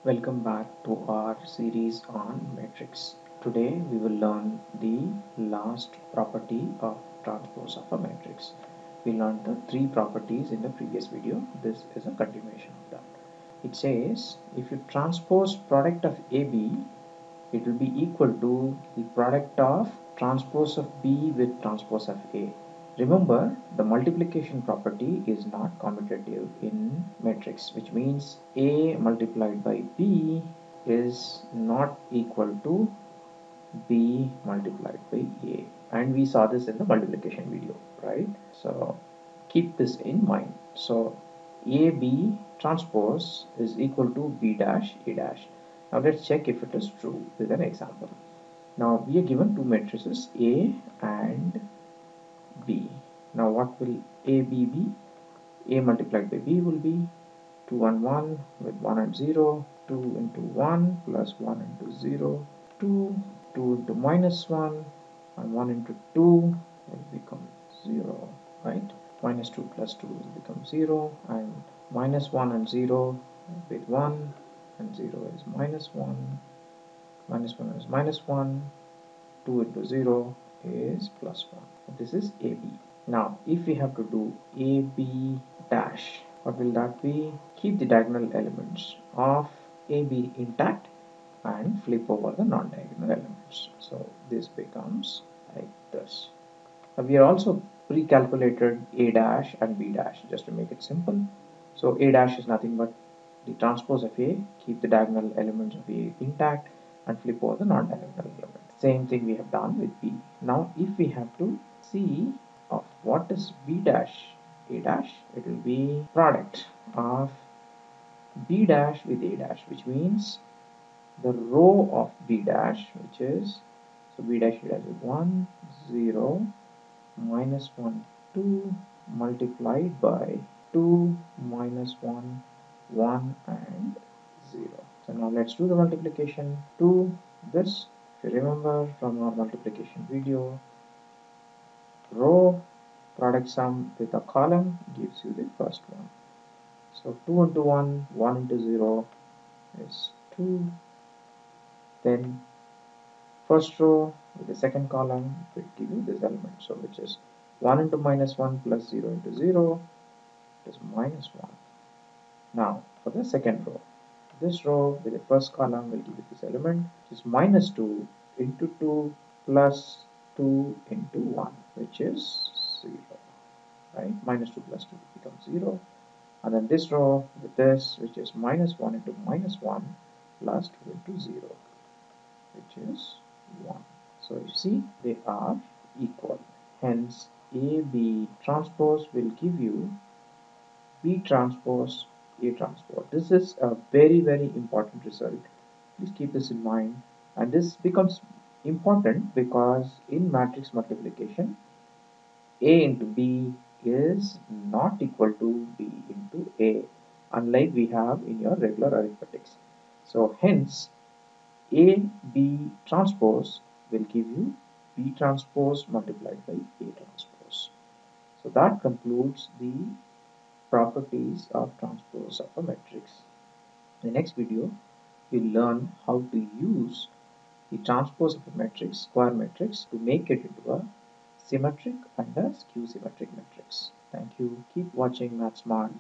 Welcome back to our series on matrix. Today we will learn the last property of transpose of a matrix. We learned the three properties in the previous video. This is a continuation of that. It says if you transpose product of AB, it will be equal to the product of transpose of B with transpose of A. Remember, the multiplication property is not commutative in matrix, which means A multiplied by B is not equal to B multiplied by A. And we saw this in the multiplication video, right? So keep this in mind. So AB transpose is equal to B dash A dash. Now let's check if it is true with an example. Now we are given two matrices A and B. Now what will AB be? A multiplied by B will be 2 and 1 with 1 and 0, 2 into 1 plus 1 into 0, 2, 2 into minus 1 and 1 into 2 will become 0, right? Minus 2 plus 2 will become 0 and minus 1 and 0 with 1 and 0 is minus 1, minus 1 is minus 1, 2 into 0 is plus 1. This is AB. Now, if we have to do AB dash, what will that be? Keep the diagonal elements of AB intact and flip over the non-diagonal elements. So this becomes like this. Now we are also pre-calculated A dash and B dash just to make it simple. So A dash is nothing but the transpose of A, keep the diagonal elements of A intact and flip over the non-diagonal element. Same thing we have done with B. Now if we have to see of what is B dash A dash, it will be product of B dash with A dash, which means the row of B dash, which is, so B dash A dash is 1, 0, minus 1, 2 multiplied by 2 minus 1, 1 and 0. So now let's do the multiplication. 2, this, if you remember from our multiplication video, row product sum with a column gives you the first one. So 2 into 1, 1 into 0 is 2. Then first row with the second column will give you this element. So which is 1 into minus 1 plus 0 into 0 is minus 1. Now for the second row, this row with the first column will give you this element, which is minus 2 into 2 plus 2 into 1, which is 0, right? Minus 2 plus 2 becomes 0. And then this row with this, which is minus 1 into minus 1 plus 2 into 0, which is 1. So you see they are equal. Hence AB transpose will give you B transpose A transpose. This is a very important result. Please keep this in mind. And this becomes important because in matrix multiplication, A into B is not equal to B into A, unlike we have in your regular arithmetics. So hence A B transpose will give you B transpose multiplied by A transpose. So that concludes the properties of transpose of a matrix. In the next video, we'll learn how to use the transpose of a matrix, square matrix, to make it into a symmetric and a skew symmetric matrix. Thank you. Keep watching Math Smart.